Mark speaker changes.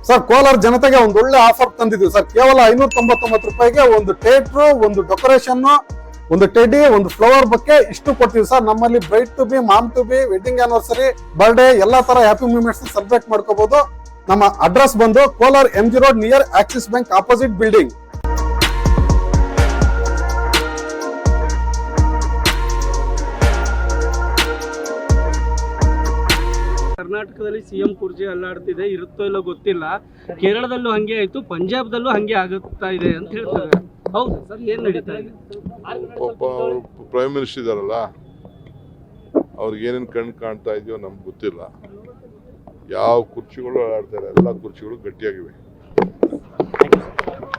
Speaker 1: Sir Kolar ಜನತೆಗೆ ಒಂದು ಒಳ್ಳೆ ಆಫರ್ ತಂದಿದ್ದೀವಿ ಸರ್. ಕೇವಲ 599 ರೂಪಾಯಿಗೆ ಒಂದು ಥಿಯೇಟ್ರು, ಒಂದು ಡೆಕೋರೇಷನ್, ಒಂದು ಟೆಡಿ, ಒಂದು ಫ್ಲವರ್ ಬೊಕ್ಕೆ ಇಷ್ಟು ಕೊಡ್ತೀವಿ ಸರ್. ನಮ್ಮಲ್ಲಿ bride to be, mom to be, wedding anniversary, birthday ಎಲ್ಲಾ ತರ ಹ್ಯಾಪಿ ಮೂಮೆಂಟ್ಸ್ ಸೆಲೆಬ್ರೇಟ್ ಮಾಡ್ಕೋಬಹುದು. ನಮ್ಮ ಅಡ್ರೆಸ್ ಬಂದು Kolar MG road near Axis bank opposite building.
Speaker 2: ಕರ್ನಾಟಕದಲ್ಲಿ ಸಿಎಂ ಕುರ್ಚಿ ಅಲ್ಲಾಡ್ತಿದೆ, ಇರುತ್ತೋ ಇಲ್ಲೋ ಗೊತ್ತಿಲ್ಲ. ಕೇರಳದಲ್ಲೂ ಹಂಗೆ ಆಯ್ತು, ಪಂಜಾಬ್ದಲ್ಲೂ ಹಂಗೆ ಆಗುತ್ತಾ ಇದೆ ಅಂತ ಹೇಳ್ತಾರೆ. ಹೌದು ಸರ್, ಏನ್ ನಡೀತಾ ಇದೆ?
Speaker 3: ಪ್ರೈಮ್ ಮಿನಿಸ್ಟರ್ ಇದಾರಲ್ಲ, ಅವ್ರಿಗೆ ಏನೇನು ಕಣ್ಣು ಕಾಣ್ತಾ ಇದೆಯೋ ನಮ್ಗೆ ಗೊತ್ತಿಲ್ಲ. ಯಾವ ಕುರ್ಚಿಗಳು ಆಡ್ತಾರೆ, ಎಲ್ಲ ಕುರ್ಚಿಗಳು ಗಟ್ಟಿಯಾಗಿವೆ.